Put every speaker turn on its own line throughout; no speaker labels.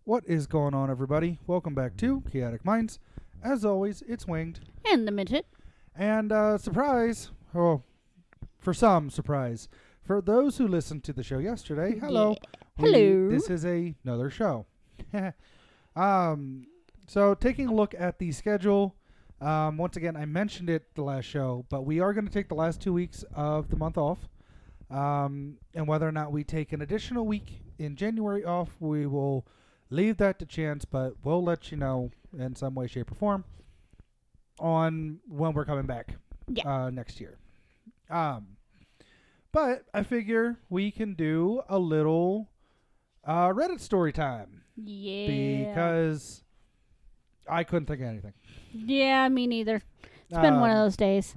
What is going on, everybody? Welcome back to Chaotic Minds. As always, it's Winged.
And the midget.
And surprise, for some, surprise. For those who listened to the show yesterday, hello.
Yeah. Hello.
This is another show. So taking a look at the schedule, once again, I mentioned it the last show, but we are going to take the last 2 weeks of the month off. And whether or not we take an additional week in January off, we will leave that to chance, but we'll let you know in some way, shape, or form on when we're coming back next year. But I figure we can do a little Reddit story time.
Yeah.
Because I couldn't think of anything.
Yeah, me neither. It's been one of those days.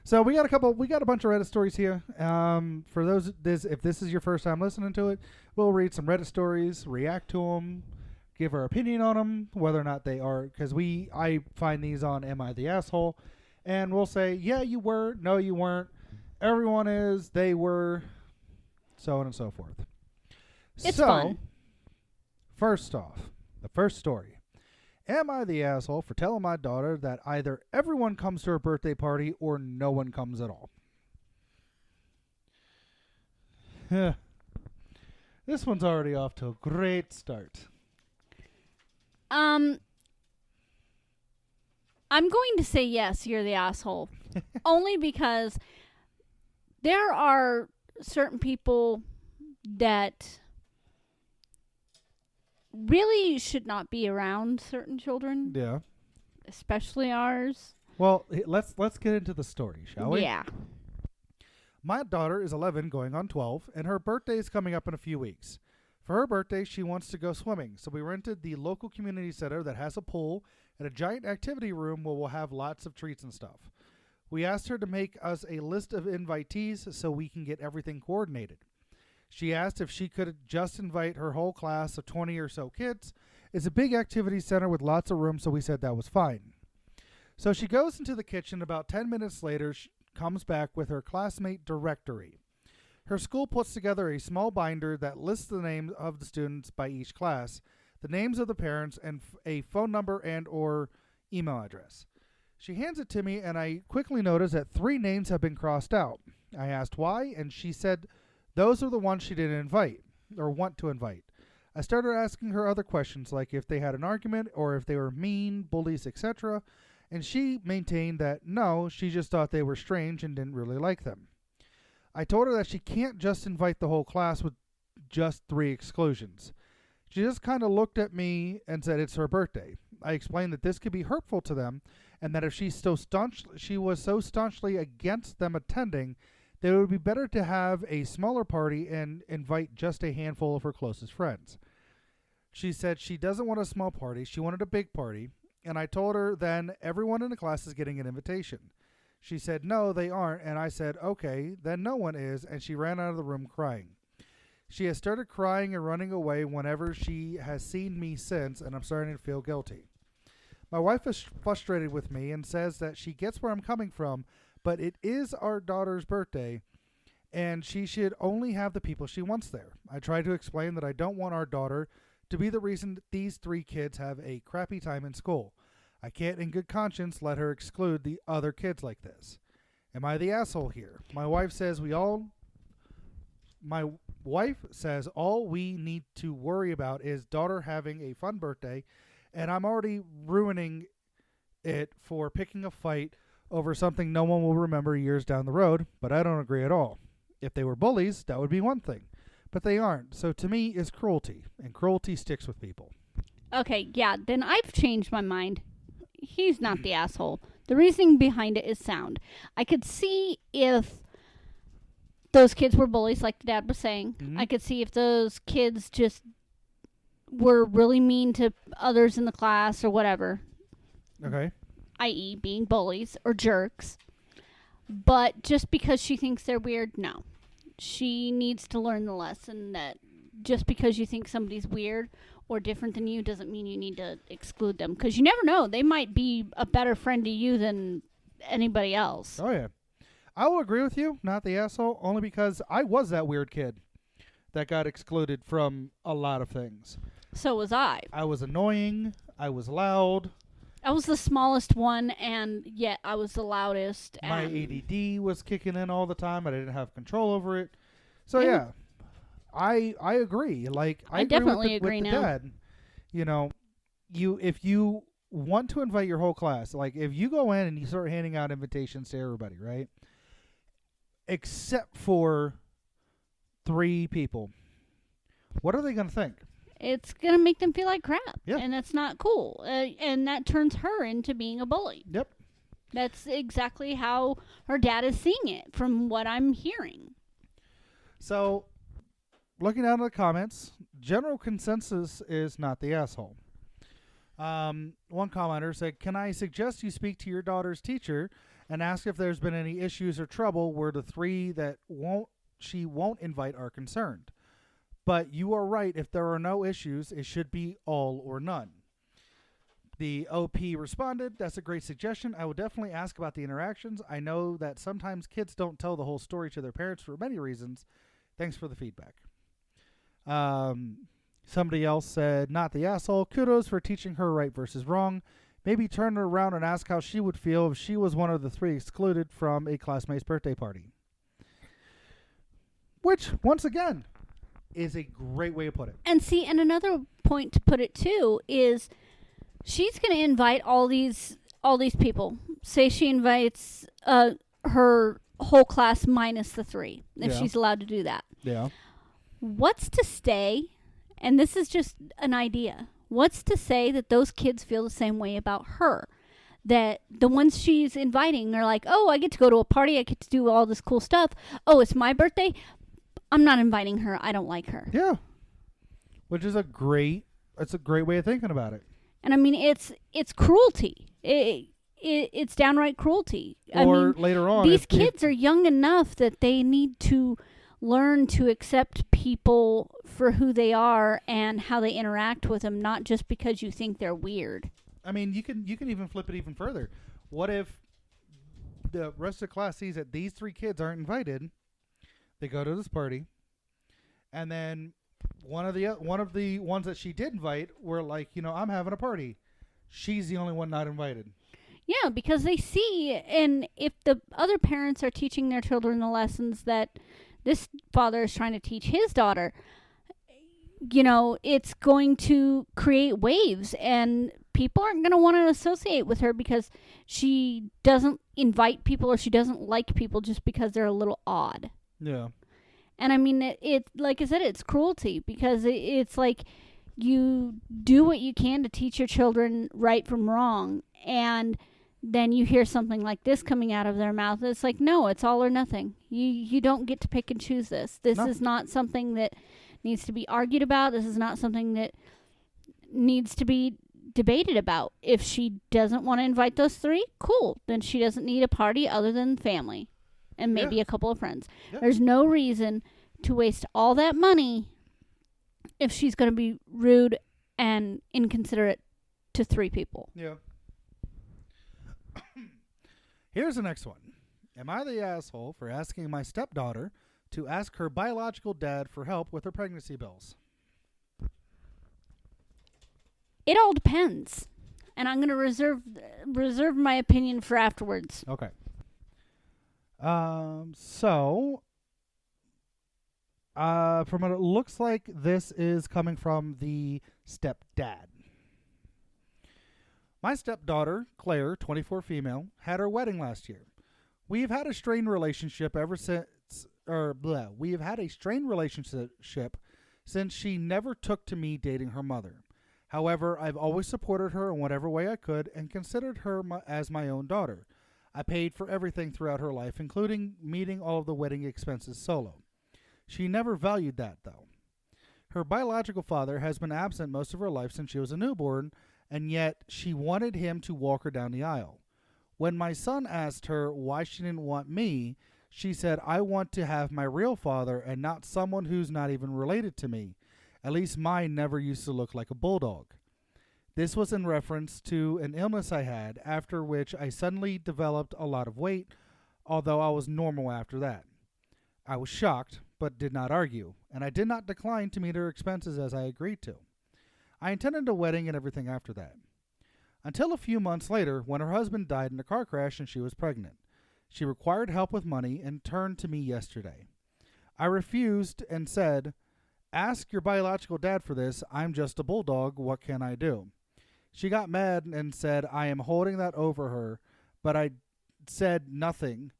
So we got a bunch of Reddit stories here. For those, if this is your first time listening to it, we'll read some Reddit stories, react to them, give our opinion on them, whether or not they are, because I find these on Am I the Asshole, and we'll say, yeah, you were, no, you weren't, everyone is, they were, so on and so forth.
It's fun.
First off, the first story. Am I the asshole for telling my daughter that either everyone comes to her birthday party or no one comes at all? This one's already off to a great start.
I'm going to say yes, you're the asshole. Only because there are certain people that really should not be around certain children.
Yeah.
Especially ours.
Well, let's get into the story, shall we?
Yeah.
My daughter is 11 going on 12, and her birthday is coming up in a few weeks. For her birthday, she wants to go swimming, so we rented the local community center that has a pool and a giant activity room where we'll have lots of treats and stuff. We asked her to make us a list of invitees so we can get everything coordinated. She asked if she could just invite her whole class of 20 or so kids. It's a big activity center with lots of room, so we said that was fine. So she goes into the kitchen. About 10 minutes later, she comes back with her classmate directory. Her school puts together a small binder that lists the names of the students by each class, the names of the parents, and a phone number and or email address. She hands it to me, and I quickly notice that 3 names have been crossed out. I asked why, and she said those are the ones she didn't invite or want to invite. I started asking her other questions, like if they had an argument or if they were mean, bullies, etc., and she maintained that no, she just thought they were strange and didn't really like them. I told her that she can't just invite the whole class with just 3 exclusions. She just kind of looked at me and said it's her birthday. I explained that this could be hurtful to them and that if she was so staunchly against them attending, that it would be better to have a smaller party and invite just a handful of her closest friends. She said she doesn't want a small party, she wanted a big party, and I told her then everyone in the class is getting an invitation. She said no, they aren't, and I said okay, then no one is, and she ran out of the room crying. She has started crying and running away whenever she has seen me since, and I'm starting to feel guilty. My wife is frustrated with me and says that she gets where I'm coming from, but it is our daughter's birthday, and she should only have the people she wants there. I tried to explain that I don't want our daughter to be the reason that these 3 kids have a crappy time in school. I can't in good conscience let her exclude the other kids like this. Am I the asshole here? My wife says all we need to worry about is daughter having a fun birthday, and I'm already ruining it for picking a fight over something no one will remember years down the road, but I don't agree at all. If they were bullies, that would be one thing, but they aren't. So to me, it's cruelty, and cruelty sticks with people.
Okay, yeah, then I've changed my mind. He's not the asshole. The reasoning behind it is sound. I could see if those kids were bullies, like Dad was saying.
Mm-hmm.
I could see if those kids just were really mean to others in the class or whatever.
Okay.
I.e. being bullies or jerks. But just because she thinks they're weird, no. She needs to learn the lesson that just because you think somebody's weird or different than you doesn't mean you need to exclude them. Because you never know. They might be a better friend to you than anybody else.
Oh, yeah. I will agree with you, not the asshole, only because I was that weird kid that got excluded from a lot of things.
So was I.
I was annoying. I was loud.
I was the smallest one, and yet I was the loudest.
My
And
ADD was kicking in all the time. I didn't have control over it. So
Yeah.
I agree. Like
I
agree
definitely
with
agree
the
now.
dad. You know, if you want to invite your whole class, like if you go in and you start handing out invitations to everybody, right? Except for 3 people, what are they going to think?
It's going to make them feel like crap.
Yeah.
And that's not cool. And that turns her into being a bully.
Yep.
That's exactly how her dad is seeing it from what I'm hearing.
So, looking down at the comments, general consensus is not the asshole. One commenter said, "Can I suggest you speak to your daughter's teacher and ask if there's been any issues or trouble where the 3 that she won't invite are concerned? But you are right, if there are no issues, it should be all or none." The OP responded, "That's a great suggestion. I will definitely ask about the interactions. I know that sometimes kids don't tell the whole story to their parents for many reasons. Thanks for the feedback." Somebody else said, "Not the asshole. Kudos for teaching her right versus wrong. Maybe turn her around and ask how she would feel if she was one of the 3 excluded from a classmate's birthday party." Which, once again, is a great way to put it.
And see, and another point to put it too is she's going to invite all these people. Say she invites her whole class minus the 3, if she's allowed to do that.
Yeah.
What's to say, and this is just an idea, what's to say that those kids feel the same way about her? That the ones she's inviting are like, oh, I get to go to a party, I get to do all this cool stuff. Oh, it's my birthday? I'm not inviting her. I don't like her.
Yeah. Which is a great way of thinking about it.
And I mean, it's cruelty. It's downright cruelty.
Or
I mean,
later on,
these kids are young enough that they need to learn to accept people for who they are and how they interact with them, not just because you think they're weird.
I mean, you can even flip it even further. What if the rest of the class sees that these 3 kids aren't invited? They go to this party, and then one of the ones that she did invite were like, I'm having a party. She's the only one not invited.
Yeah, because they see, and if the other parents are teaching their children the lessons that this father is trying to teach his daughter, it's going to create waves, and people aren't going to want to associate with her because she doesn't invite people or she doesn't like people just because they're a little odd.
Yeah.
And I mean, it like I said, it's cruelty because it's like you do what you can to teach your children right from wrong, and then you hear something like this coming out of their mouth. It's like, no, it's all or nothing. You don't get to pick and choose this. This is not something that needs to be argued about. This is not something that needs to be debated about. If she doesn't want to invite those 3, cool. Then she doesn't need a party other than family and maybe a couple of friends. Yeah. There's no reason to waste all that money if she's going to be rude and inconsiderate to 3 people.
Yeah. Here's the next one. Am I the asshole for asking my stepdaughter to ask her biological dad for help with her pregnancy bills?
It all depends. And I'm going to reserve my opinion for afterwards.
Okay. So, from what it looks like, this is coming from the stepdad. My stepdaughter, Claire, 24 female, had her wedding last year. We have had a strained relationship since she never took to me dating her mother. However, I've always supported her in whatever way I could and considered her as my own daughter. I paid for everything throughout her life, including meeting all of the wedding expenses solo. She never valued that, though. Her biological father has been absent most of her life since she was a newborn, and yet she wanted him to walk her down the aisle. When my son asked her why she didn't want me, she said, I want to have my real father and not someone who's not even related to me. At least mine never used to look like a bulldog. This was in reference to an illness I had, after which I suddenly developed a lot of weight, although I was normal after that. I was shocked, but did not argue, and I did not decline to meet her expenses as I agreed to. I intended a wedding and everything after that. Until a few months later, when her husband died in a car crash and she was pregnant. She required help with money and turned to me yesterday. I refused and said, "Ask your biological dad for this. I'm just a bulldog. What can I do?" She got mad and said, "I am holding that over her," but I said nothing,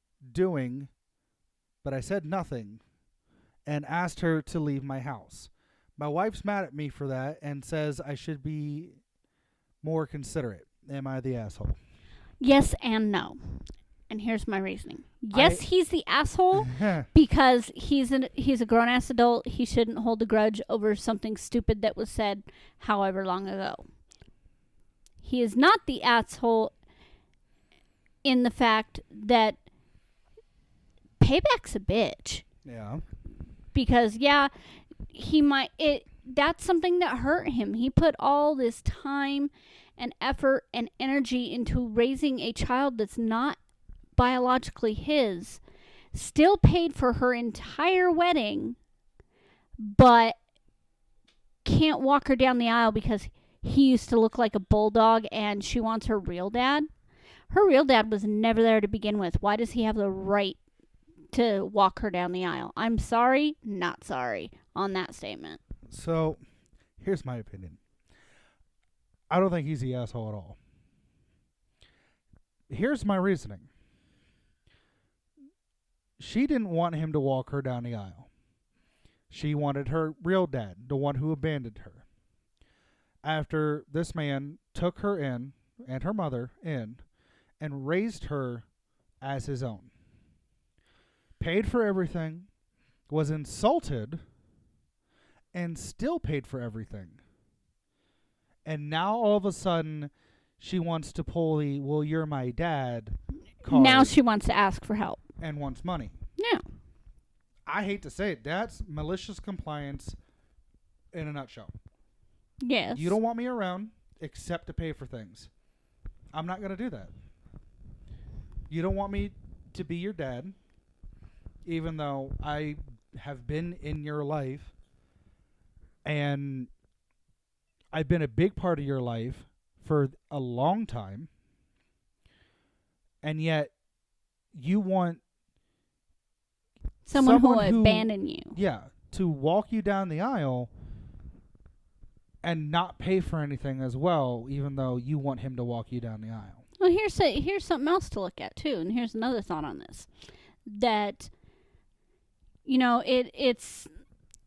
and asked her to leave my house. My wife's mad at me for that and says I should be more considerate. Am I the asshole?
Yes and no. And here's my reasoning. Yes, he's the asshole
Yeah.
because he's a grown-ass adult. He shouldn't hold a grudge over something stupid that was said however long ago. He is not the asshole in the fact that payback's a bitch.
Yeah.
Because, that's something that hurt him. He put all this time and effort and energy into raising a child that's not biologically his, still paid for her entire wedding, but can't walk her down the aisle because he used to look like a bulldog and she wants her real dad. Her real dad was never there to begin with. Why does he have the right to walk her down the aisle? I'm sorry, not sorry on that statement.
So, here's my opinion. I don't think he's the asshole at all. Here's my reasoning. She didn't want him to walk her down the aisle. She wanted her real dad, the one who abandoned her. After this man took her in, and her mother in, and raised her as his own. Paid for everything, was insulted, and still paid for everything. And now all of a sudden, she wants to pull the, "well, you're my dad" card.
Now she wants to ask for help.
And wants money.
Yeah.
I hate to say it, that's malicious compliance in a nutshell.
Yes.
You don't want me around except to pay for things. I'm not going to do that. You don't want me to be your dad, even though I have been in your life and I've been a big part of your life for a long time, and yet you want
someone who
who
will abandon you.
Yeah, to walk you down the aisle and not pay for anything as well, even though you want him to walk you down the aisle.
Well, here's something else to look at too, and here's another thought on this. That, it's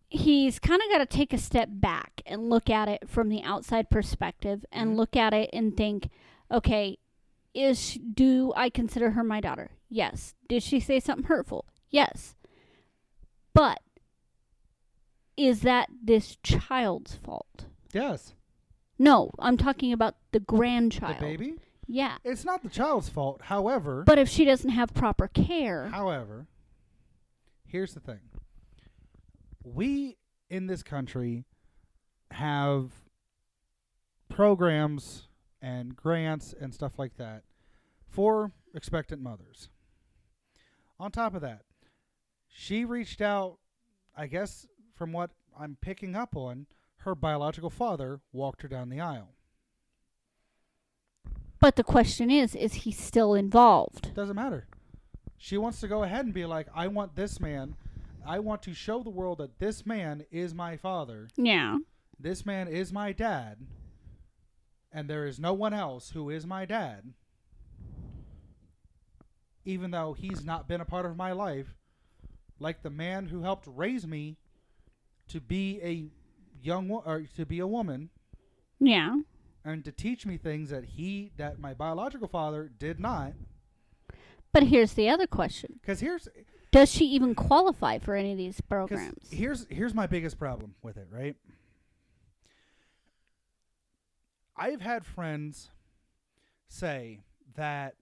he's kind of got to take a step back and look at it from the outside perspective and look at it and think, okay, do I consider her my daughter? Yes. Did she say something hurtful? Yes. But is that this child's fault?
Yes.
No, I'm talking about the grandchild.
The baby?
Yeah.
It's not the child's fault. However...
But if she doesn't have proper care...
However, here's the thing. We, in this country, have programs and grants and stuff like that for expectant mothers. On top of that, she reached out, I guess, from what I'm picking up on, her biological father walked her down the aisle.
But the question is he still involved?
Doesn't matter. She wants to go ahead and be like, I want this man. I want to show the world that this man is my father.
Yeah.
This man is my dad. And there is no one else who is my dad. Even though he's not been a part of my life. Like the man who helped raise me to be a to be a woman.
Yeah.
And to teach me things that my biological father did not.
But here's the other question. Does she even qualify for any of these programs?
Here's my biggest problem with it, right? I've had friends say that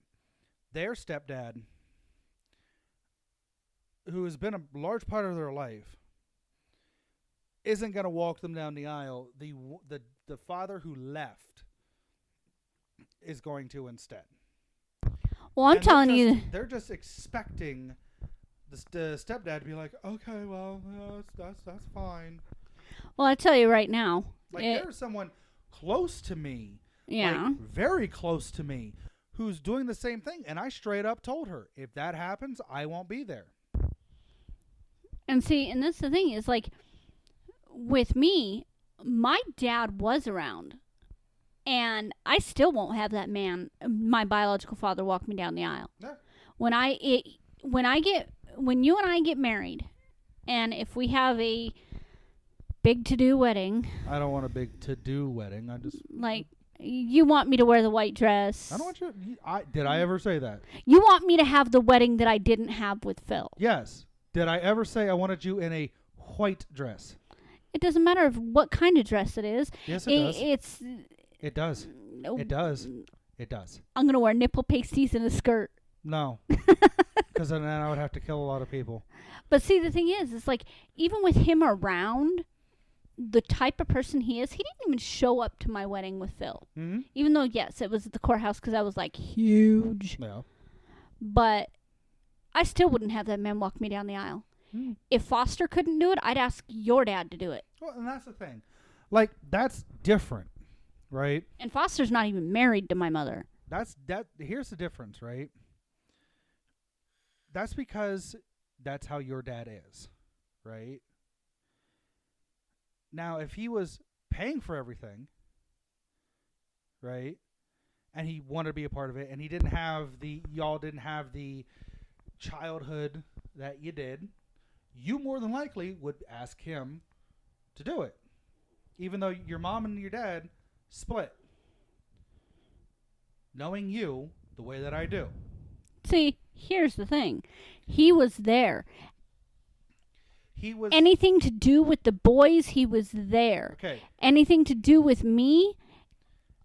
their stepdad, who has been a large part of their life, isn't going to walk them down the aisle. The father who left is going to instead.
Well, I'm telling you,
they're just expecting the stepdad to be like, okay, well, that's fine.
Well, I tell you right now,
Like there's someone close to me,
Yeah.
like very close to me, who's doing the same thing. And I straight up told her, if that happens, I won't be there.
And see, and that's the thing is like, with me, my dad was around, and I still won't have that man, my biological father, walk me down the aisle.
Yeah.
When you and I get married, and if we have a big to-do wedding,
I don't want a big to-do wedding. I just
like, you want me to wear the white dress.
I don't want you. Did I ever say that?
You want me to have the wedding that I didn't have with Phil.
Yes. Did I ever say I wanted you in a white dress?
It doesn't matter what kind of dress it is.
Yes, it does.
It
does. It does. It does.
I'm going to wear nipple pasties and a skirt.
No. Because then I would have to kill a lot of people.
But see, the thing is, it's like, even with him around, the type of person he is, he didn't even show up to my wedding with Phil.
Mm-hmm.
Even though, yes, it was at the courthouse because I was, like, huge.
Yeah.
But I still wouldn't have that man walk me down the aisle.
Mm.
If Foster couldn't do it, I'd ask your dad to do it.
Well, and that's the thing. Like, that's different, right?
And Foster's not even married to my mother.
Here's the difference, right? That's because that's how your dad is, right? Now, if he was paying for everything, right, and he wanted to be a part of it, and y'all didn't have the childhood that you did, you more than likely would ask him to do it, even though your mom and your dad split. Knowing you the way that I do.
See, here's the thing. He was there.
He was
Anything to do with the boys, he was there.
okay.
Anything to do with me,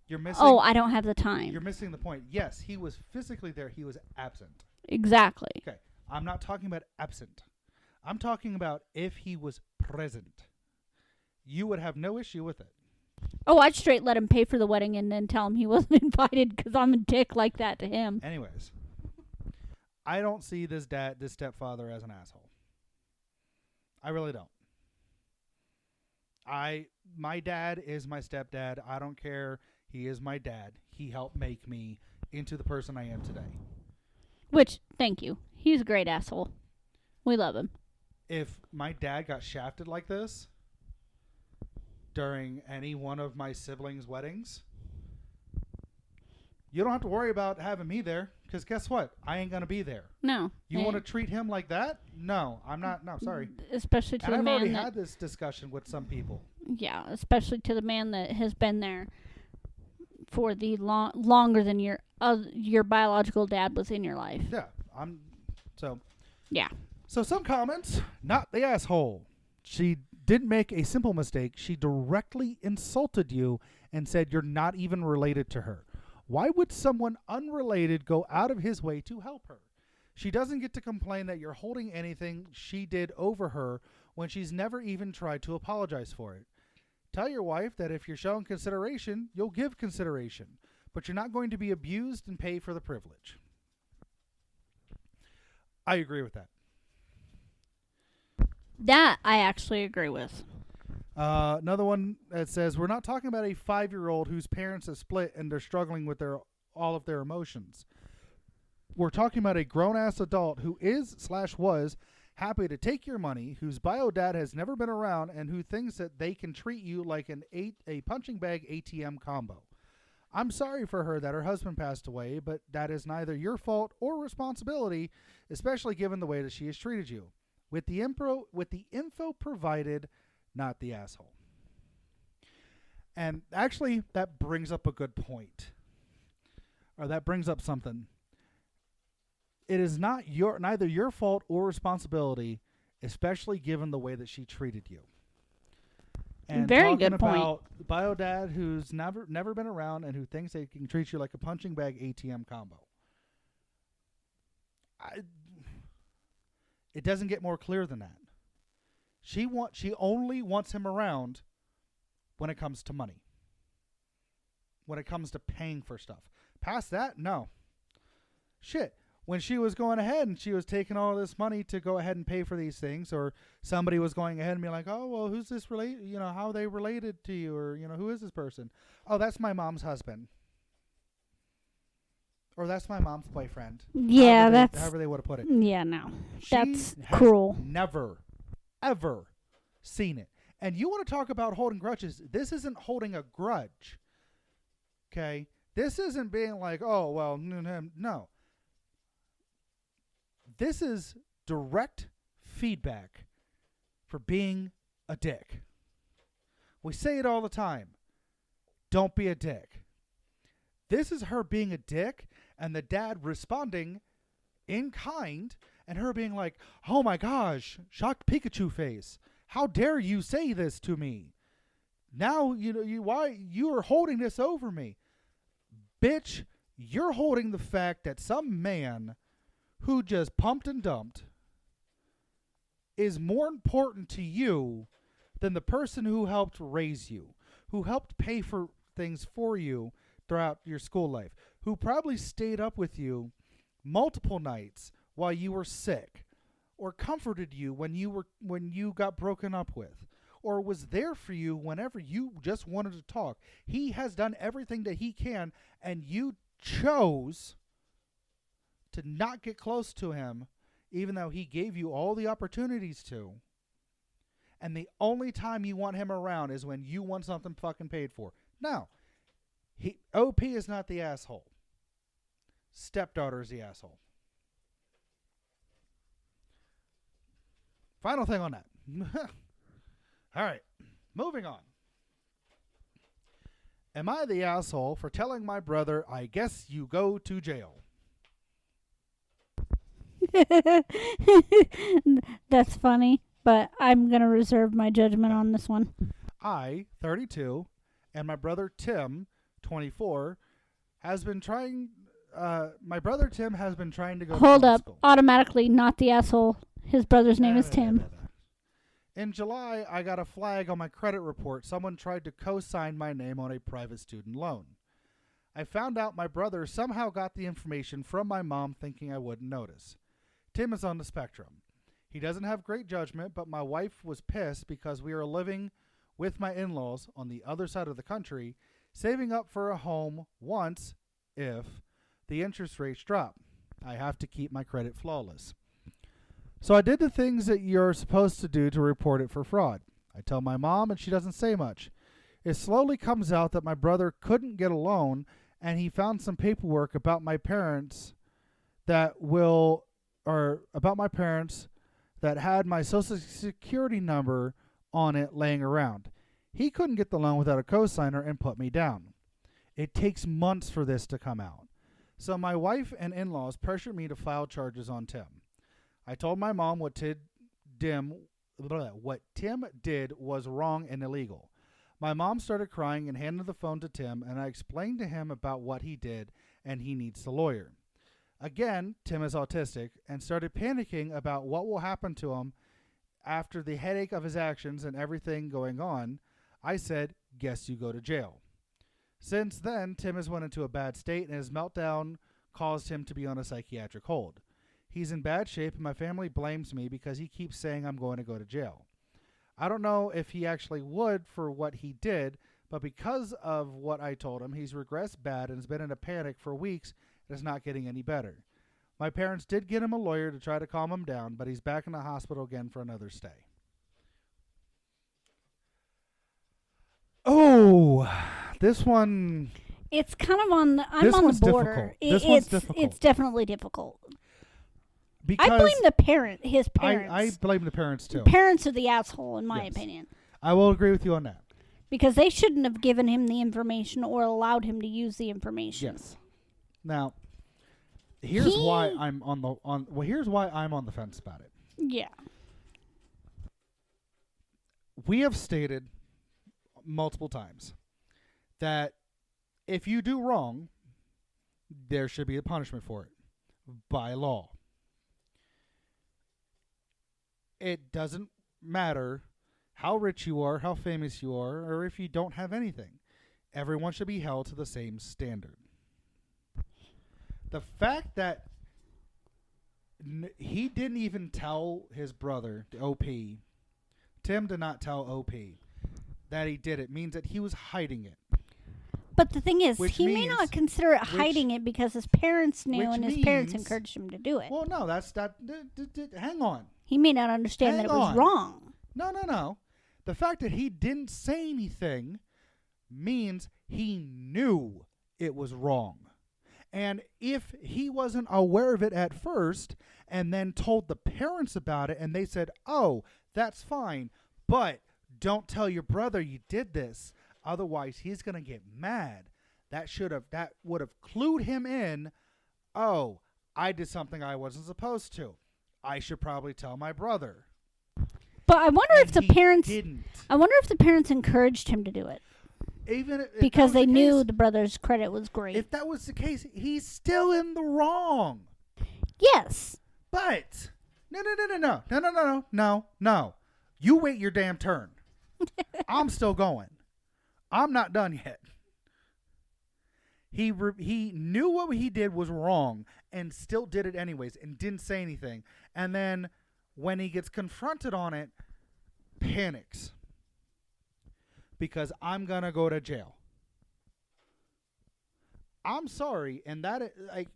You're missing.
oh, I don't have the time.
You're missing the point. Yes, he was physically there. He was absent.
Exactly.
Okay, I'm not talking about absent. I'm talking about if he was present. You would have no issue with it.
Oh, I'd straight let him pay for the wedding and then tell him he wasn't invited because I'm a dick like that to him.
Anyways, I don't see this stepfather as an asshole. I really don't. My dad is my stepdad. I don't care. He is my dad. He helped make me into the person I am today.
Which, thank you. He's a great asshole. We love him.
If my dad got shafted like this during any one of my siblings' weddings, you don't have to worry about having me there, because guess what? I ain't going to be there.
No.
You want to treat him like that? No, I'm not. No, sorry.
Especially to
And
the
I've
man
already
that,
had this discussion with some people.
yeah, especially to the man that has been there for the longer than your biological dad was in your life.
Yeah,
Yeah.
So some comments, not the asshole. She didn't make a simple mistake. She directly insulted you and said you're not even related to her. Why would someone unrelated go out of his way to help her? She doesn't get to complain that you're holding anything she did over her when she's never even tried to apologize for it. Tell your wife that if you're showing consideration, you'll give consideration, but you're not going to be abused and pay for the privilege. I agree with that.
That I actually agree with.
Another one that says, we're not talking about a 5-year-old whose parents have split and they're struggling with all of their emotions. We're talking about a grown-ass adult who is/was happy to take your money, whose bio dad has never been around, and who thinks that they can treat you like a punching bag ATM combo. I'm sorry for her that her husband passed away, but that is neither your fault or responsibility, especially given the way that she has treated you. With the info provided, not the asshole. And actually, that brings up a good point. Or that brings up something. It is neither your fault or responsibility, especially given the way that she treated you. And
very
talking
good point.
about the bio dad who's never been around and who thinks they can treat you like a punching bag ATM combo. It doesn't get more clear than that. She only wants him around when it comes to money. When it comes to paying for stuff. Past that, no. Shit. when she was going ahead and she was taking all this money to go ahead and pay for these things, or somebody was going ahead and be like, oh, well, who's this relate? How are they related to you? Or, who is this person? Oh, that's my mom's husband. Or that's my mom's boyfriend.
Yeah,
however they would have put it.
Yeah, no. That's
She
cruel.
has never, ever seen it. And you want to talk about holding grudges. This isn't holding a grudge. Okay? This isn't being like, oh, well, no. This is direct feedback for being a dick. We say it all the time. Don't be a dick. This is her being a dick and the dad responding in kind and her being like, oh my gosh, shocked Pikachu face. How dare you say this to me? Now, why you are holding this over me? Bitch, you're holding the fact that some man who just pumped and dumped is more important to you than the person who helped raise you, who helped pay for things for you throughout your school life, who probably stayed up with you multiple nights while you were sick, or comforted you when you got broken up with, or was there for you whenever you just wanted to talk. He has done everything that he can, and you chose to not get close to him, even though he gave you all the opportunities to. And the only time you want him around is when you want something fucking paid for. Now, OP is not the asshole. Stepdaughter is the asshole. Final thing on that. All right, moving on. Am I the asshole for telling my brother, I guess you go to jail?
That's funny, but I'm going to reserve my judgment on this one.
I, 32, and my brother Tim, 24, has been trying. My brother Tim has been trying to go
Hold
to
up.
school.
Automatically, not the asshole. His brother's name is Tim.
In July, I got a flag on my credit report. Someone tried to co-sign my name on a private student loan. I found out my brother somehow got the information from my mom thinking I wouldn't notice. Tim is on the spectrum. He doesn't have great judgment, but my wife was pissed because we are living with my in-laws on the other side of the country, saving up for a home once, if the interest rates drop. I have to keep my credit flawless. So I did the things that you're supposed to do to report it for fraud. I tell my mom and she doesn't say much. It slowly comes out that my brother couldn't get a loan and he found some paperwork about my parents that had my social security number on it laying around. He couldn't get the loan without a cosigner and put me down. It takes months for this to come out. So my wife and in-laws pressured me to file charges on Tim. I told my mom what Tim did was wrong and illegal. My mom started crying and handed the phone to Tim, and I explained to him about what he did, and he needs a lawyer. Again, Tim is autistic and started panicking about what will happen to him after the headache of his actions and everything going on. I said, guess you go to jail. Since then, Tim has went into a bad state, and his meltdown caused him to be on a psychiatric hold. He's in bad shape, and my family blames me because he keeps saying I'm going to go to jail. I don't know if he actually would for what he did, but because of what I told him, he's regressed bad and has been in a panic for weeks and is not getting any better. My parents did get him a lawyer to try to calm him down, but he's back in the hospital again for another stay. Oh, this one...
It's kind of on the... I'm on the border.
This one's difficult.
It's definitely difficult.
Because
I blame his parents.
I blame the parents too.
Parents are the asshole, in my opinion.
I will agree with you on that.
Because they shouldn't have given him the information or allowed him to use the information.
Yes. Now, here's why I'm on the fence about it.
Yeah.
We have stated multiple times that if you do wrong, there should be a punishment for it by law. It doesn't matter how rich you are, how famous you are, or if you don't have anything. Everyone should be held to the same standard. The fact that he didn't even tell his brother, OP. Tim did not tell OP that he did it. Means that he was hiding it.
But the thing is,
Which
he may
means-
not consider it hiding it because his parents knew
which
and his parents
means-
encouraged him to do it.
Well, no, that's that. Hang on.
He may not understand that it was
on.
wrong.
No. The fact that he didn't say anything means he knew it was wrong. And if he wasn't aware of it at first and then told the parents about it and they said, "Oh, that's fine, but don't tell your brother you did this, otherwise he's going to get mad." That would have clued him in, "Oh, I did something I wasn't supposed to. I should probably tell my brother."
But I wonder if the
he
parents
didn't.
I wonder if the parents encouraged him to do it
Even if
because
that was
they
the
knew
case,
the brother's credit was great.
if that was the case, he's still in the wrong.
Yes.
But no. You wait your damn turn. I'm still going. I'm not done yet. He knew what he did was wrong and still did it anyways and didn't say anything. And then when he gets confronted on it, panics. Because I'm going to go to jail. I'm sorry. And that, like,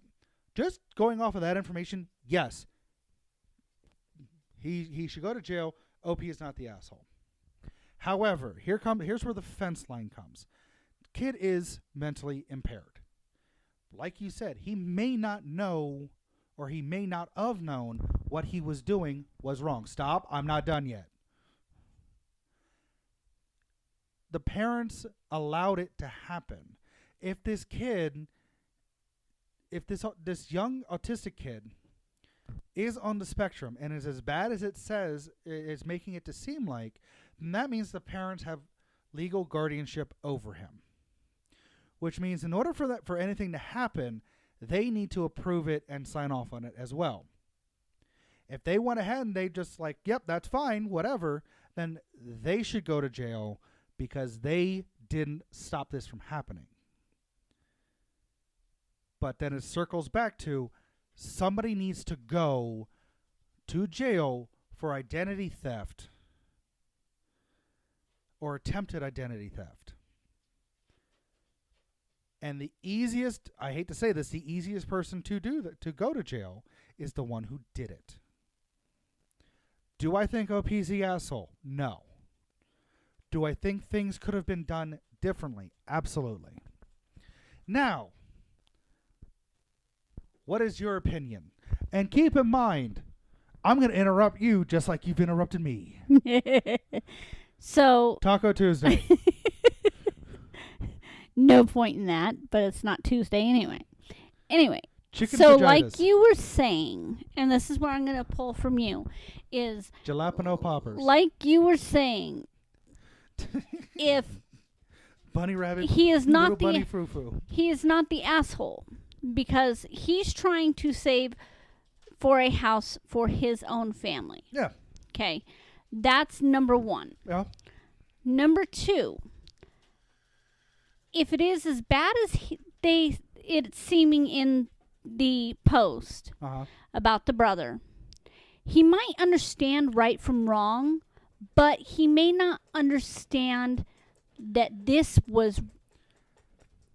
just going off of that information, yes. He should go to jail. OP is not the asshole. However, here's where the fence line comes. Kid is mentally impaired. Like you said, he may not know or he may not have known what he was doing was wrong. Stop. I'm not done yet. The parents allowed it to happen. If this young autistic kid is on the spectrum and is as bad as it says is making it to seem like, then that means the parents have legal guardianship over him. Which means in order for anything to happen, they need to approve it and sign off on it as well. If they went ahead and they just like, yep, that's fine, whatever, then they should go to jail because they didn't stop this from happening. But then it circles back to somebody needs to go to jail for identity theft or attempted identity theft. And the easiest, I hate to say this, the easiest person to do that, to go to jail is the one who did it. Do I think OP's the asshole? No. Do I think things could have been done differently? Absolutely. Now, what is your opinion? And keep in mind, I'm going to interrupt you just like you've interrupted me.
So
Taco Tuesday.
no point in that, but it's not Tuesday anyway.
Chicken
so
vaginas.
like you were saying, and this is where I'm going to pull from you, is
Jalapeno poppers.
like you were saying, if
Bunny rabbit.
he is not
little bunny
the
frou-frou.
he is not the asshole because he's trying to save for a house for his own family.
Yeah.
Okay, that's number one.
Yeah.
Number two, if it is as bad as it's seeming in the post about the brother, he might understand right from wrong, but he may not understand that this was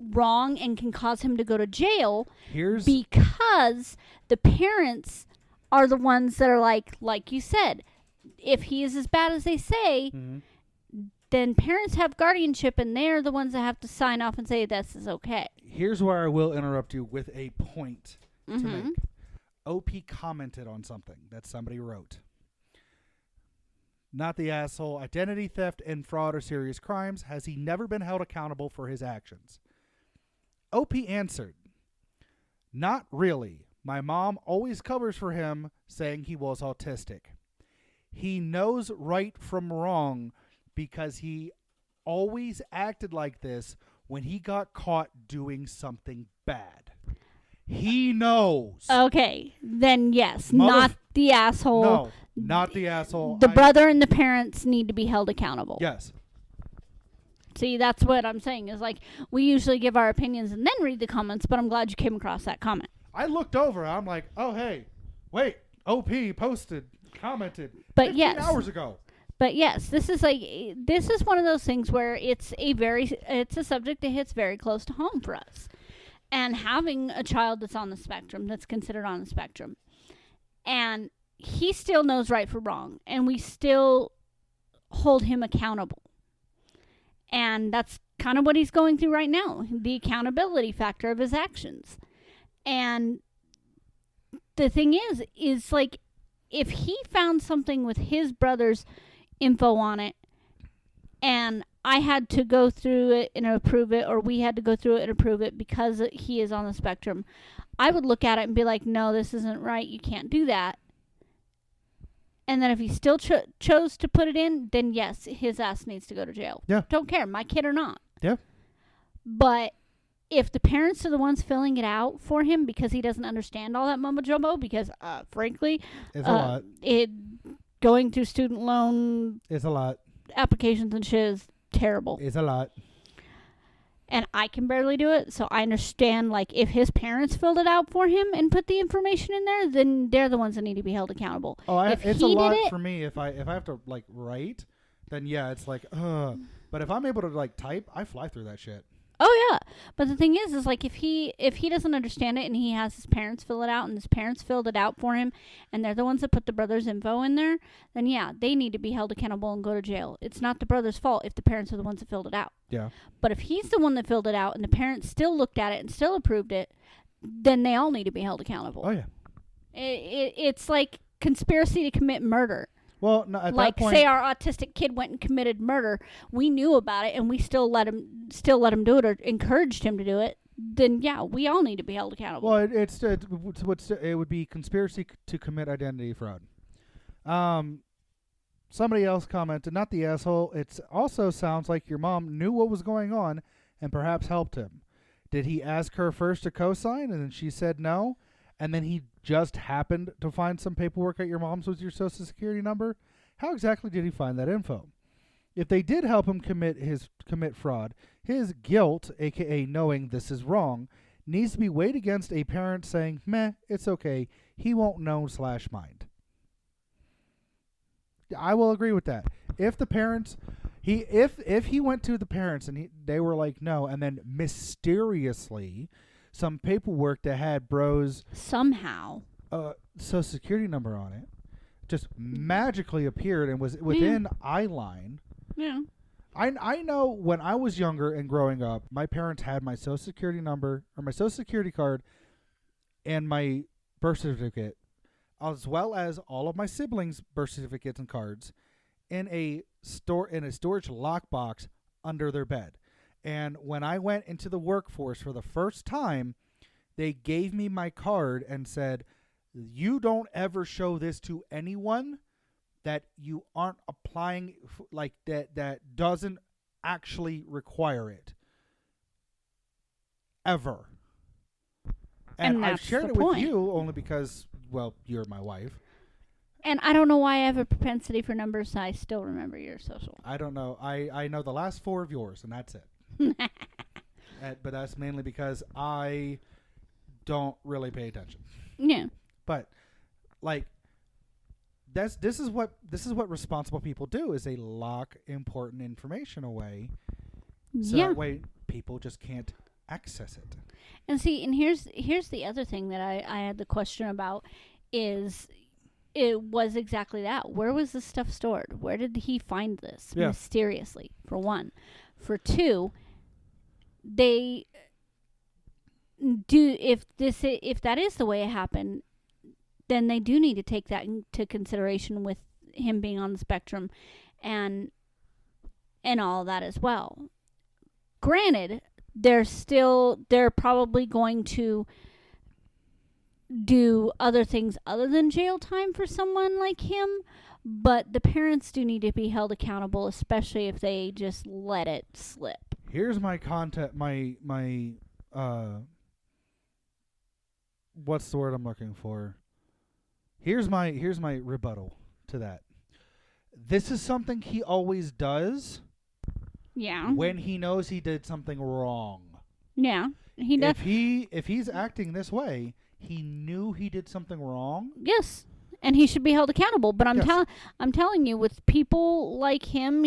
wrong and can cause him to go to jail because the parents are the ones that are like you said, if he is as bad as they say, then parents have guardianship and they're the ones that have to sign off and say this is okay.
Here's where I will interrupt you with a point to make. OP commented on something that somebody wrote. Not the asshole. Identity theft and fraud are serious crimes. Has he never been held accountable for his actions? OP answered, not really. My mom always covers for him, saying he was autistic. He knows right from wrong because he always acted like this when he got caught doing something bad. He knows.
Okay, then yes, not the asshole.
No, not the asshole.
The brother and the parents need to be held accountable.
Yes.
See, that's what I'm saying is like we usually give our opinions and then read the comments, but I'm glad you came across that comment.
I looked over. I'm like, oh, hey, Wait, OP posted, commented
But
15 hours ago.
But yes, this is one of those things where it's a subject that hits very close to home for us. And having a child that's on the spectrum, that's considered on the spectrum, and he still knows right from wrong, and we still hold him accountable. And that's kind of what he's going through right now, the accountability factor of his actions. And the thing is like, if he found something with his brother's info on it, and I had to go through it and approve it, or we had to go through it and approve it because he is on the spectrum, I would look at it and be like, no, this isn't right. You can't do that. And then if he still chose to put it in, then yes, his ass needs to go to jail.
Yeah.
Don't care, my kid or not.
Yeah.
But if the parents are the ones filling it out for him because he doesn't understand all that mumbo jumbo, because frankly,
it's a lot.
Going through student loan
It's a lot.
applications and shit is terrible.
It's a lot.
And I can barely do it, so I understand, like, if his parents filled it out for him and put the information in there, then they're the ones that need to be held accountable.
Oh,
if
it's
he
a lot
did it,
for me. If I have to, like, write, then yeah, it's like, But if I'm able to, like, type, I fly through that shit.
oh yeah. But the thing is like, if he doesn't understand it and he has his parents fill it out and his parents filled it out for him and they're the ones that put the brother's info in there, then yeah, they need to be held accountable and go to jail. It's not the brother's fault if the parents are the ones that filled it out.
Yeah.
But if he's the one that filled it out and the parents still looked at it and still approved it, then they all need to be held accountable.
Oh, yeah.
It's like conspiracy to commit murder.
Well, no, at
like,
that point,
say our autistic kid went and committed murder, we knew about it, and we still let him do it or encouraged him to do it. Then yeah, we all need to be held accountable.
well, it would be conspiracy to commit identity fraud. Somebody else commented, not the asshole. It also sounds like your mom knew what was going on and perhaps helped him. Did he ask her first to co-sign, and then she said no? And then he just happened to find some paperwork at your mom's with your social security number? How exactly did he find that info? If they did help him commit fraud, his guilt, aka knowing this is wrong, needs to be weighed against a parent saying, meh, it's okay, he won't know / mind. I will agree with that. If the parents, if he went to the parents and they were like no, and then mysteriously some paperwork that had bro's
somehow
social security number on it just magically appeared and was within eye line.
Yeah.
I know when I was younger and growing up, my parents had my social security number or my social security card and my birth certificate, as well as all of my siblings' birth certificates and cards in a storage lockbox under their bed. And when I went into the workforce for the first time, they gave me my card and said, you don't ever show this to anyone that you aren't applying, like that doesn't actually require it. Ever. And I've shared it with you only because, well, you're my wife.
And I don't know why I have a propensity for numbers, so I still remember your social.
I don't know. I know the last 4 of yours, and that's it. But that's mainly because I don't really pay attention.
Yeah.
But like this is what responsible people do, is they lock important information away. So that way people just can't access it.
And see, and here's the other thing that I had the question about is it was exactly that. Where was this stuff stored? Where did he find this mysteriously? For one. For two, they do if that is the way it happened, then they do need to take that into consideration with him being on the spectrum and all that as well. Granted, they're probably going to do other things other than jail time for someone like him, but the parents do need to be held accountable, especially if they just let it slip.
Here's my content, my what's the word I'm looking for? Here's my rebuttal to that. This is something he always does.
Yeah.
When he knows he did something wrong.
Yeah. He does.
If he's acting this way, he knew he did something wrong.
Yes, and he should be held accountable. But
Yes.
I'm telling you, with people like him,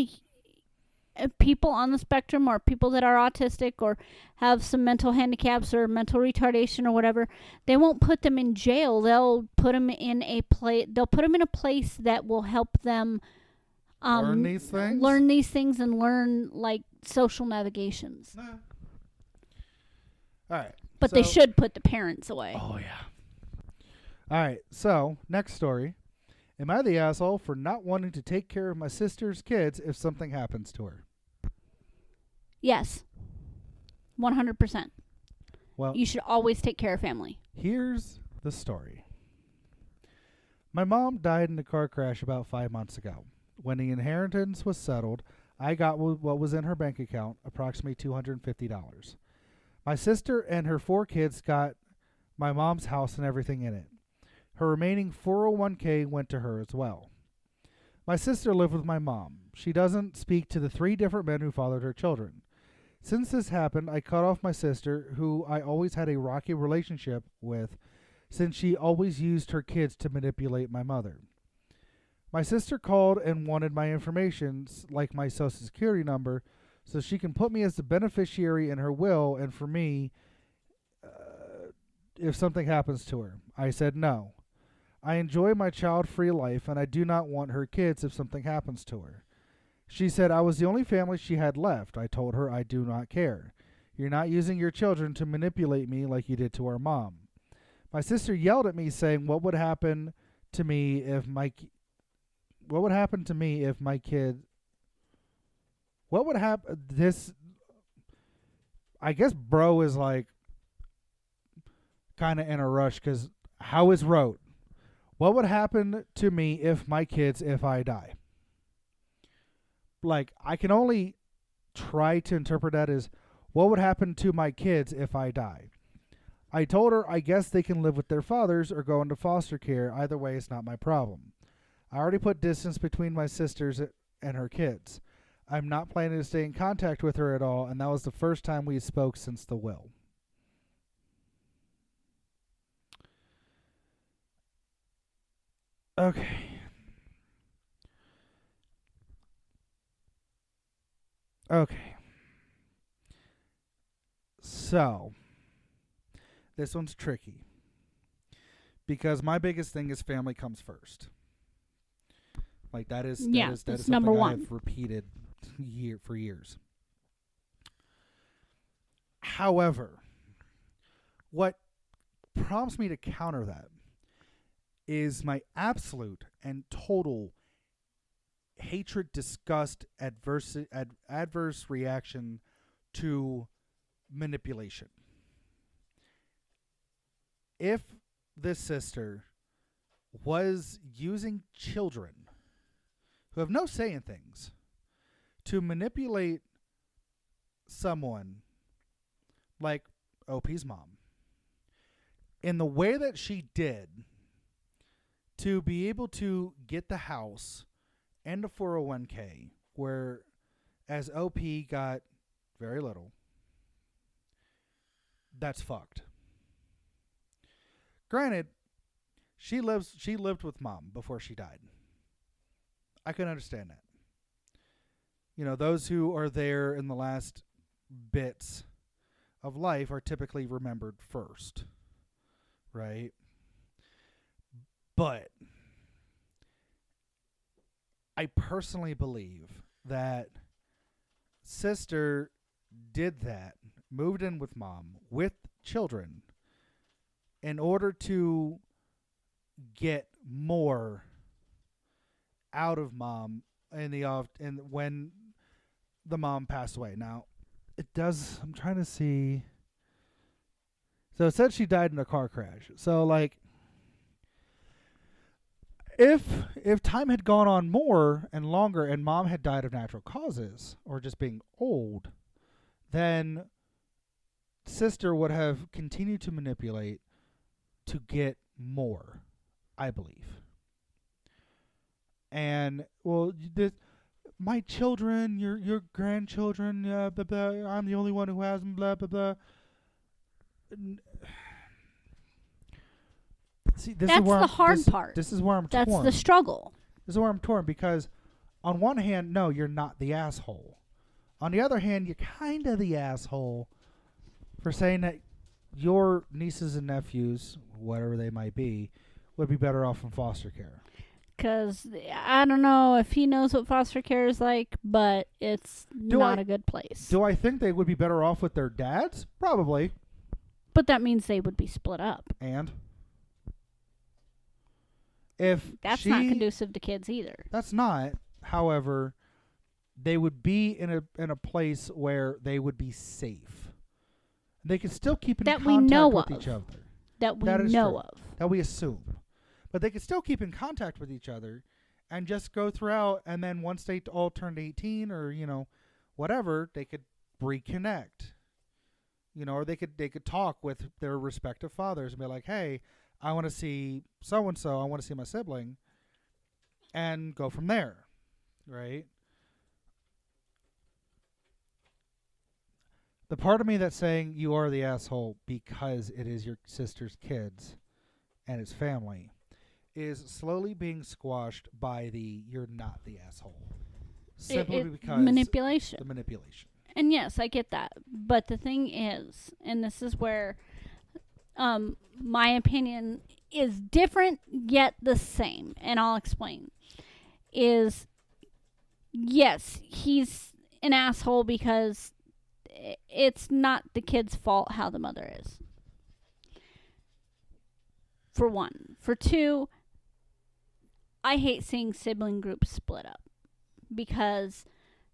people on the spectrum, or people that are autistic or have some mental handicaps or mental retardation or whatever, they won't put them in jail. They'll put them in a place. They'll put them in a place that will help them
Learn these things.
learn these things and learn like social navigations.
Nah. All right.
But they should put the parents away.
Oh yeah. All right. So next story. Am I the asshole for not wanting to take care of my sister's kids if something happens to her?
Yes. 100%.
Well,
You should always take care of family.
here's the story. My mom died in a car crash about 5 months ago. When the inheritance was settled, I got what was in her bank account, approximately $250. My sister and her 4 kids got my mom's house and everything in it. Her remaining 401k went to her as well. My sister lived with my mom. She doesn't speak to the 3 different men who fathered her children. Since this happened, I cut off my sister, who I always had a rocky relationship with, since she always used her kids to manipulate my mother. My sister called and wanted my information, like my social security number, so she can put me as the beneficiary in her will and for me if something happens to her. I said no. I enjoy my child-free life, and I do not want her kids if something happens to her. She said I was the only family she had left. I told her I do not care. You're not using your children to manipulate me like you did to our mom. My sister yelled at me, saying, "What would happen to me if my kid? What would happen? This, I guess, bro is like kind of in a rush because how is wrote? What would happen to me if my kids if I die?" Like, I can only try to interpret that as, what would happen to my kids if I die? I told her I guess they can live with their fathers or go into foster care. Either way, it's not my problem. I already put distance between my sisters and her kids. I'm not planning to stay in contact with her at all, and that was the first time we spoke since the will. Okay. Okay. So, this one's tricky. Because my biggest thing is family comes first. Like that is
that's
something
number
I
one.
have repeated for years. However, what prompts me to counter that is my absolute and total hatred, disgust, adverse reaction to manipulation. If this sister was using children who have no say in things to manipulate someone like OP's mom in the way that she did to be able to get the house and the 401k, where as OP got very little, that's fucked. Granted, she lived with mom before she died. I can understand that. You know, those who are there in the last bits of life are typically remembered first, right? But I personally believe that sister did that, moved in with mom with children in order to get more out of mom and when the mom passed away. Now, I'm trying to see. So it said she died in a car crash. So like if time had gone on more and longer and mom had died of natural causes or just being old, then sister would have continued to manipulate to get more, I believe. And well, my children, your grandchildren, blah, blah, I'm the only one who has them, blah blah blah. See, this
That's
is where
the hard part.
This is where I'm
That's
torn.
the struggle.
This is where I'm torn because, on one hand, no, you're not the asshole. On the other hand, you're kind of the asshole for saying that your nieces and nephews, whatever they might be, would be better off in foster care.
Because I don't know if he knows what foster care is like, but it's not a good place.
Do I think they would be better off with their dads? Probably.
But that means they would be split up.
And? If
That's not conducive to kids either.
That's not. However, they would be in a place where they would be safe. They could still keep in contact with each other.
That we know of.
That we assume. But they could still keep in contact with each other and just go throughout, and then once they all turned 18 or, whatever, they could reconnect. Or they could talk with their respective fathers and be like, hey, I want to see so-and-so, I want to see my sibling, and go from there, right? The part of me that's saying you are the asshole because it is your sister's kids and its family is slowly being squashed by the you're not the asshole. Simply because
manipulation.
The manipulation.
And yes, I get that. But the thing is, and this is where my opinion is different yet the same, and I'll explain, is yes, he's an asshole because it's not the kid's fault how the mother is. For one. For two, I hate seeing sibling groups split up because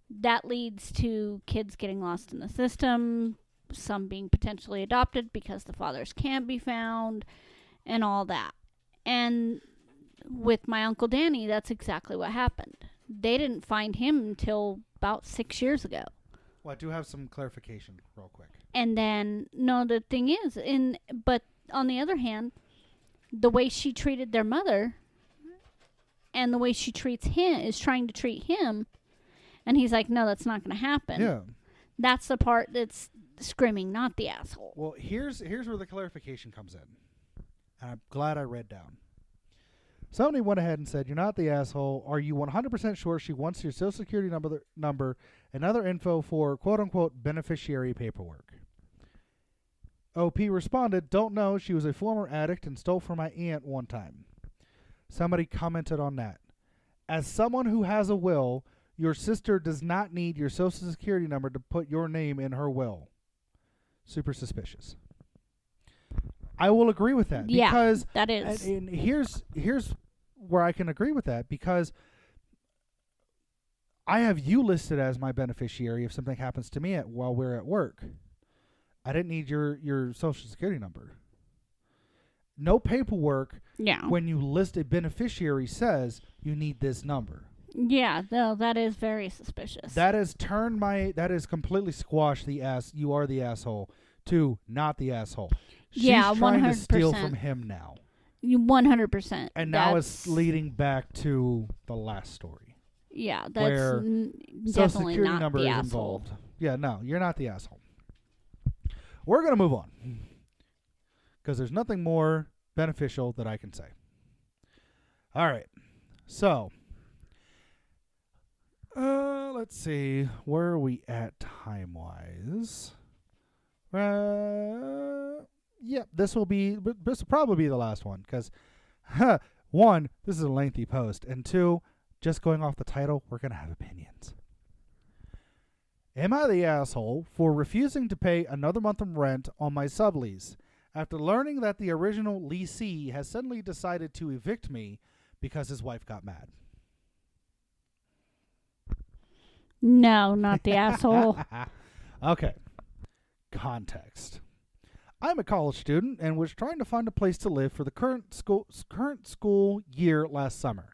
that leads to kids getting lost in the system, some being potentially adopted because the fathers can't be found, and all that. And with my Uncle Danny, that's exactly what happened. They didn't find him until about 6 years ago.
Well, I do have some clarification real quick.
And then, no, the thing is, but on the other hand, the way she treated their mother and the way she treats him is trying to treat him, and he's like, no, that's not going to happen.
Yeah.
That's the part that's screaming, not the asshole.
Well, here's where the clarification comes in. And I'm glad I read down. Somebody went ahead and said, you're not the asshole. Are you 100% sure she wants your social security number and other info for quote-unquote beneficiary paperwork? OP responded, don't know. She was a former addict and stole from my aunt one time. Somebody commented on that. As someone who has a will, your sister does not need your social security number to put your name in her will. Super suspicious. I will agree with that.
Yeah,
because,
that is.
And here's where I can agree with that, because I have you listed as my beneficiary if something happens to me while we're at work. I didn't need your social security number. No paperwork when you list a beneficiary says you need this number.
Yeah, though that is very suspicious.
That has completely squashed the you are the asshole to not the asshole. She's trying
100%.
to steal from him now.
100%.
And now it's leading back to the last story.
Yeah, that's
where
definitely
social security
not
number
the
is
asshole.
involved. Yeah, no, you're not the asshole. We're going to move on. Because there's nothing more beneficial that I can say. All right. So, let's see. Where are we at time-wise? This will probably be the last one. Because, one, this is a lengthy post. And two, just going off the title, we're going to have opinions. Am I the asshole for refusing to pay another month of rent on my sublease after learning that the original leasee has suddenly decided to evict me because his wife got mad?
No, not the asshole.
Okay. Context. I'm a college student and was trying to find a place to live for the current school year last summer.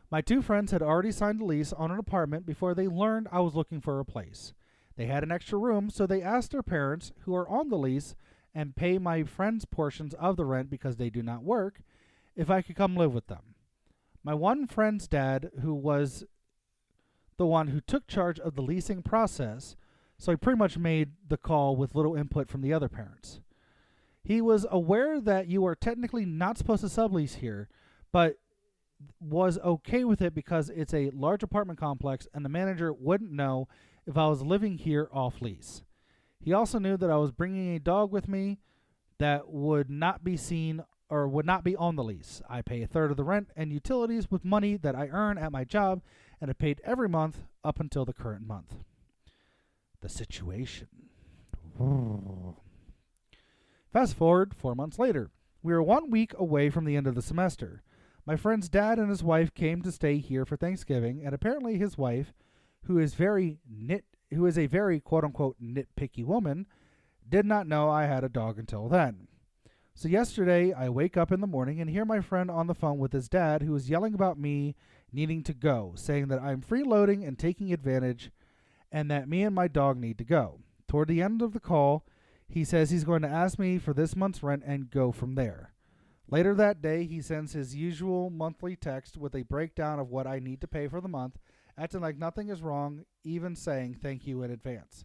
My two friends had already signed a lease on an apartment before they learned I was looking for a place. They had an extra room, so they asked their parents, who are on the lease and pay my friends' portions of the rent because they do not work, if I could come live with them. My one friend's dad, who was the one who took charge of the leasing process, so he pretty much made the call with little input from the other parents. He was aware that you are technically not supposed to sublease here, but was okay with it because it's a large apartment complex and the manager wouldn't know if I was living here off lease. He also knew that I was bringing a dog with me that would not be seen or would not be on the lease. I pay a third of the rent and utilities with money that I earn at my job and I paid every month up until the current month. The situation. Fast forward 4 months later. We were 1 week away from the end of the semester. My friend's dad and his wife came to stay here for Thanksgiving, and apparently his wife, who is a very quote unquote nitpicky woman, did not know I had a dog until then. So yesterday I wake up in the morning and hear my friend on the phone with his dad, who is yelling about me needing to go, saying that I'm freeloading and taking advantage and that me and my dog need to go. Toward the end of the call, he says he's going to ask me for this month's rent and go from there. Later that day, he sends his usual monthly text with a breakdown of what I need to pay for the month, acting like nothing is wrong, even saying thank you in advance.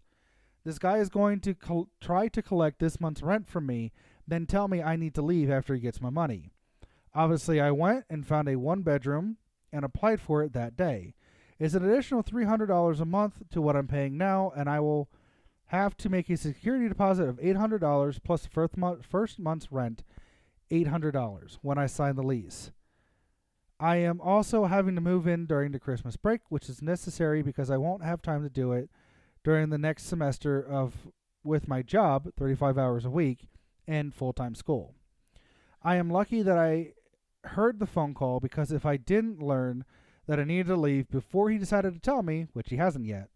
This guy is going to try to collect this month's rent from me, then tell me I need to leave after he gets my money. Obviously, I went and found a one-bedroom and applied for it that day. It's an additional $300 a month to what I'm paying now, and I will have to make a security deposit of $800 plus the first month's rent, $800, when I sign the lease. I am also having to move in during the Christmas break, which is necessary because I won't have time to do it during the next semester with my job, 35 hours a week, and full-time school. I am lucky that I heard the phone call because if I didn't learn that I needed to leave before he decided to tell me, which he hasn't yet,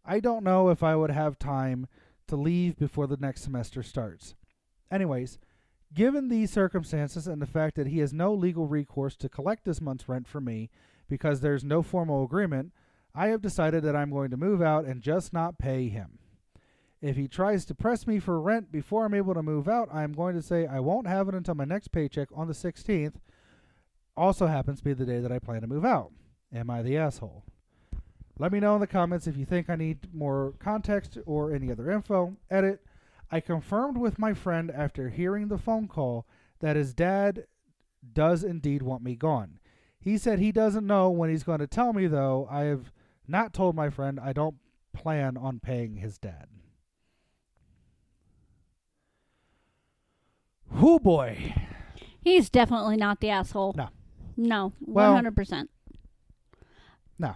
I don't know if I would have time to leave before the next semester starts. Anyways, given these circumstances and the fact that he has no legal recourse to collect this month's rent from me because there's no formal agreement, I have decided that I'm going to move out and just not pay him. If he tries to press me for rent before I'm able to move out, I am going to say I won't have it until my next paycheck on the 16th. Also happens to be the day that I plan to move out. Am I the asshole? Let me know in the comments if you think I need more context or any other info. Edit. I confirmed with my friend after hearing the phone call that his dad does indeed want me gone. He said he doesn't know when he's going to tell me, though. I have not told my friend I don't plan on paying his dad. Whoo boy.
He's definitely not the asshole.
No.
No,
Well,
100%.
No.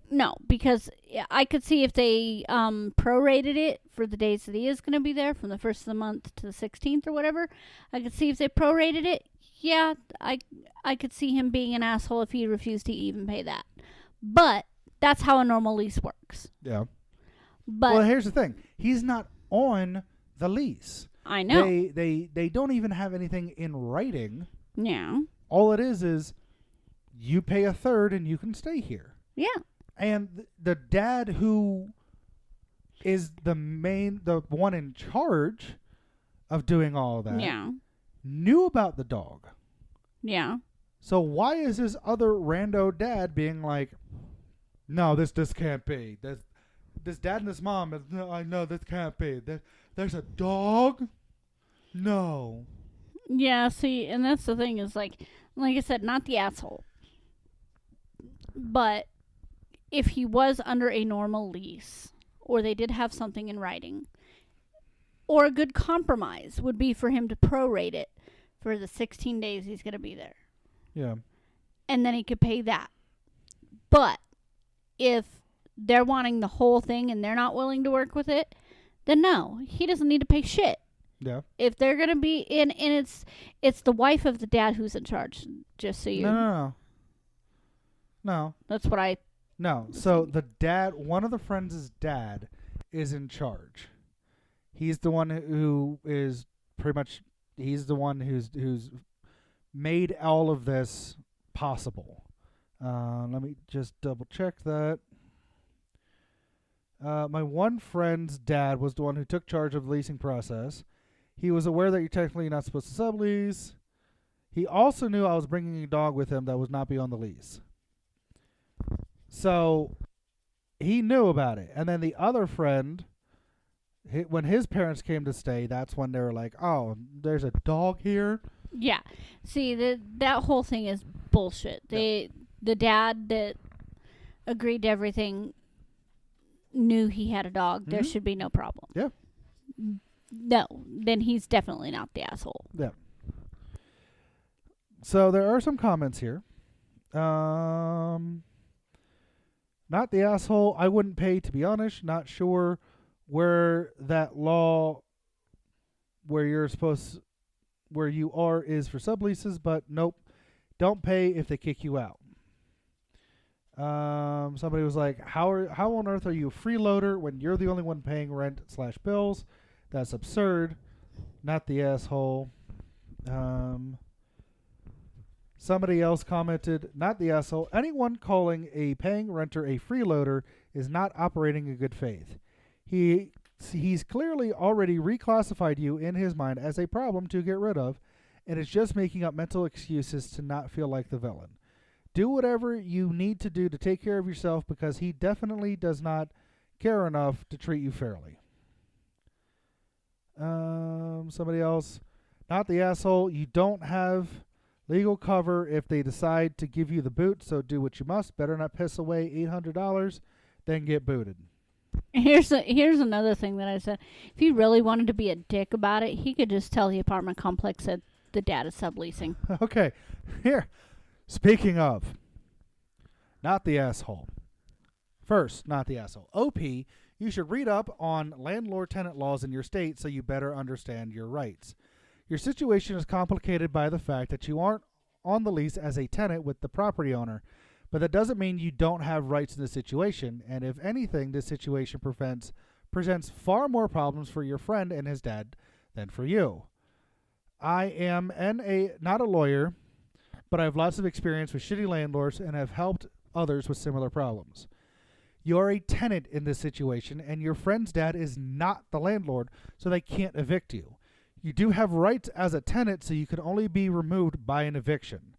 No, because I could see if they prorated it for the days that he is going to be there, from the 1st of the month to the 16th or whatever. I could see if they prorated it. Yeah, I could see him being an asshole if he refused to even pay that. But that's how a normal lease works.
Yeah.
But
well, here's the thing. He's not on the lease.
I know.
They don't even have anything in writing.
Yeah.
All it is you pay a third and you can stay here.
Yeah.
And the dad who is the one in charge of doing all of that,
Yeah.
knew about the dog.
Yeah.
So why is this other rando dad being like, no, this can't be. This dad and this mom, no, I know this can't be. There's a dog? No.
Yeah, see, and that's the thing is like I said, not the asshole. But if he was under a normal lease, or they did have something in writing, or a good compromise would be for him to prorate it for the 16 days he's going to be there.
Yeah.
And then he could pay that. But if they're wanting the whole thing and they're not willing to work with it, then no, he doesn't need to pay shit.
Yeah.
If they're going to be in, and it's the wife of the dad who's in charge, just so you...
No.
That's what I...
No. So the dad, one of the friends' dad is in charge. He's the one who is pretty much, he's the one who's made all of this possible. Let me just double check that. My one friend's dad was the one who took charge of the leasing process. He was aware that you're technically not supposed to sublease. He also knew I was bringing a dog with him that would not be on the lease. So he knew about it. And then the other friend When his parents came to stay, that's when they were like, "Oh, there's a dog here."
Yeah. See, that whole thing is bullshit. The dad that agreed to everything knew he had a dog. There should be no problem.
Yeah.
No, then he's definitely not the asshole.
Yeah. So there are some comments here. Not the asshole. I wouldn't pay, to be honest. Not sure where that law where you are is for subleases, but nope. Don't pay if they kick you out. Somebody was like, how on earth are you a freeloader when you're the only one paying rent/bills? That's absurd. Not the asshole. Somebody else commented, not the asshole. Anyone calling a paying renter a freeloader is not operating in good faith. He's clearly already reclassified you in his mind as a problem to get rid of, and is just making up mental excuses to not feel like the villain. Do whatever you need to do to take care of yourself, because he definitely does not care enough to treat you fairly. Somebody else, not the asshole. You don't have legal cover if they decide to give you the boot, so do what you must. Better not piss away $800, then get booted.
Here's another thing that I said. If he really wanted to be a dick about it, he could just tell the apartment complex that the dad is subleasing.
Okay, here. Speaking of, not the asshole. First, not the asshole. OP, you should read up on landlord-tenant laws in your state so you better understand your rights. Your situation is complicated by the fact that you aren't on the lease as a tenant with the property owner, but that doesn't mean you don't have rights in the situation, and if anything, this situation presents far more problems for your friend and his dad than for you. I am not a lawyer, but I have lots of experience with shitty landlords and have helped others with similar problems. You're a tenant in this situation, and your friend's dad is not the landlord, so they can't evict you. You do have rights as a tenant, so you can only be removed by an eviction.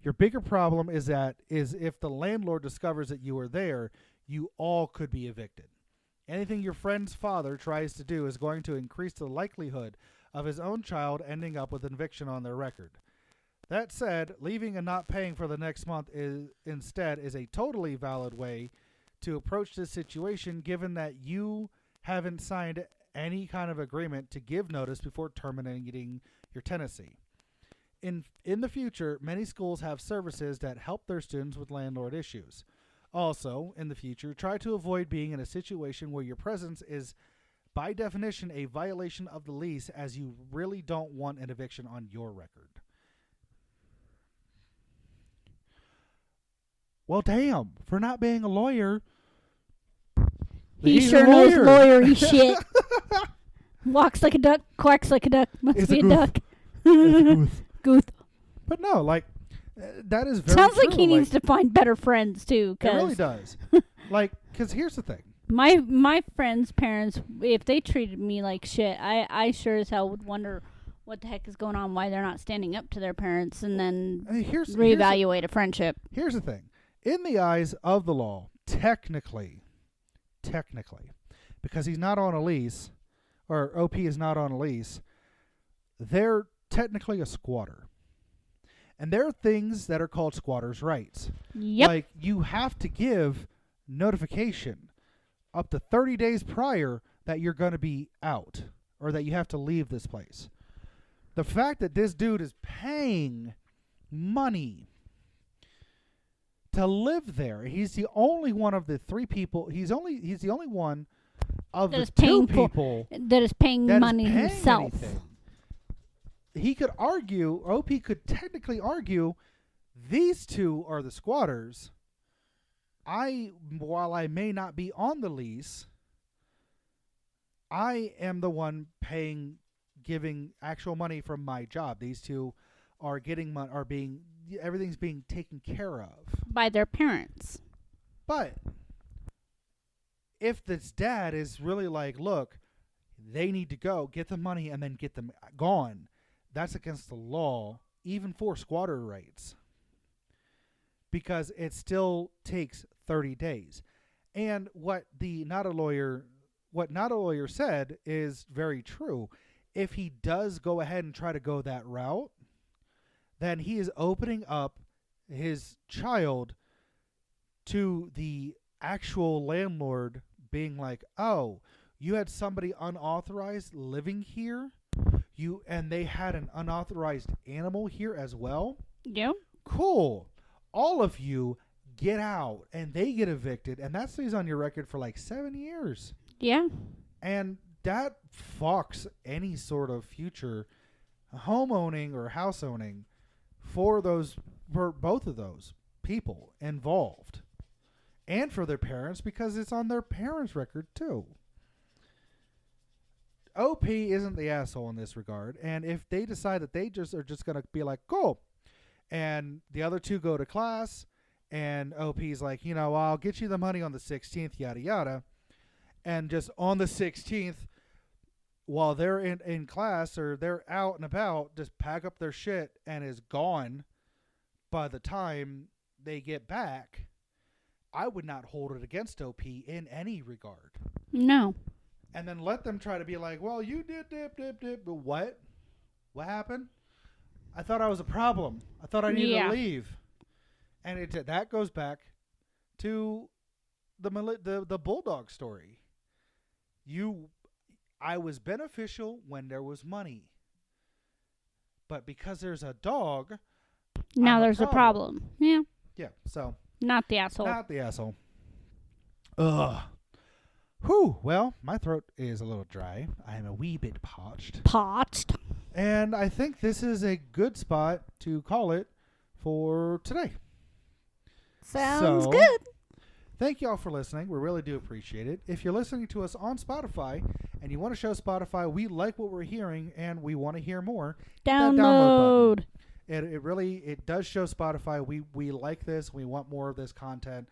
Your bigger problem is if the landlord discovers that you are there, you all could be evicted. Anything your friend's father tries to do is going to increase the likelihood of his own child ending up with an eviction on their record. That said, leaving and not paying for the next month instead is a totally valid way to approach this situation, given that you haven't signed any kind of agreement to give notice before terminating your tenancy. In the future, many schools have services that help their students with landlord issues. Also, in the future, try to avoid being in a situation where your presence is, by definition, a violation of the lease, as you really don't want an eviction on your record. Well, damn, for not being a lawyer.
He sure knows lawyery shit. Walks like a duck, quacks like a duck, must be a duck. Gooth.
But no, like, that is very
Sounds
true.
like he needs to find better friends, too.
It really does. Because here's the thing.
My friends' parents, if they treated me like shit, I sure as hell would wonder what the heck is going on, why they're not standing up to their parents, and then reevaluate a friendship.
Here's the thing. In the eyes of the law, technically, because he's not on a lease, or OP is not on a lease, they're technically a squatter. And there are things that are called squatters' rights.
Yep.
Like, you have to give notification up to 30 days prior that you're going to be out, or that you have to leave this place. The fact that this dude is paying money to live there, he's the only one of the three people, he's the only one of the two people
that is paying money himself.
Anything. He could argue, OP could technically argue, these two are the squatters. While I may not be on the lease, I am the one giving actual money from my job. These two are getting money, everything's being taken care of
by their parents.
But if this dad is really like, look, they need to go, get the money, and then get them gone, that's against the law, even for squatter rights. Because it still takes 30 days. And what the not a lawyer what not a lawyer said is very true. If he does go ahead and try to go that route, then he is opening up his child to the actual landlord being like, "Oh, you had somebody unauthorized living here? And they had an unauthorized animal here as well?
Yep.
Cool. All of you get out." And they get evicted, and that stays on your record for like 7 years.
Yeah.
And that fucks any sort of future home owning or house owning for both of those people involved, and for their parents, because it's on their parents' record too. OP isn't the asshole in this regard, and if they decide that they just are just going to be like, cool, and the other two go to class, and OP's like, I'll get you the money on the 16th, yada yada, and just on the 16th, while they're in class or they're out and about, just pack up their shit and is gone by the time they get back, I would not hold it against OP in any regard.
No.
And then let them try to be like, well, you did, but what? What happened? I thought I was a problem. I thought I needed to leave. And that goes back to the bulldog story. I was beneficial when there was money. But because there's a dog,
now there's a problem. Yeah.
Yeah, so.
Not the asshole.
Not the asshole. Ugh. Whew. Well, my throat is a little dry. I am a wee bit parched. And I think this is a good spot to call it for today.
Sounds good.
Thank you all for listening. We really do appreciate it. If you're listening to us on Spotify and you want to show Spotify we like what we're hearing and we want to hear more,
download.
It does show Spotify we like this, we want more of this content,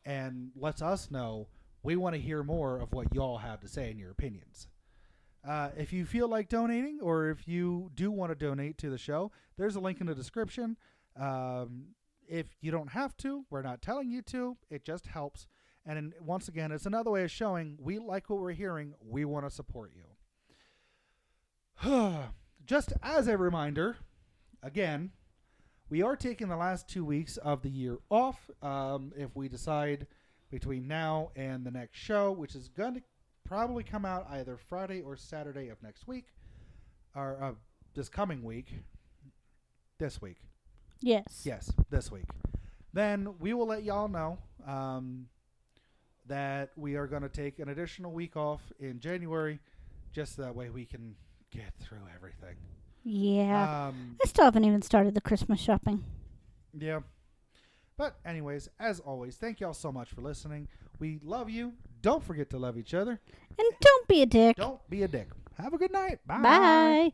and lets us know we want to hear more of what y'all have to say and your opinions. If you feel like donating, or if you do want to donate to the show, there's a link in the description. If you don't have to, we're not telling you to. It just helps. And once again, it's another way of showing we like what we're hearing. We want to support you. Just as a reminder, again, we are taking the last 2 weeks of the year off. If we decide between now and the next show, which is going to probably come out either Friday or Saturday of next week, or this coming week. This week.
Yes.
Yes, this week. Then we will let y'all know that we are going to take an additional week off in January, just that way we can get through everything.
Yeah. I still haven't even started the Christmas shopping.
Yeah. But anyways, as always, thank y'all so much for listening. We love you. Don't forget to love each other.
And don't be a dick.
Don't be a dick. Have a good night. Bye.
Bye.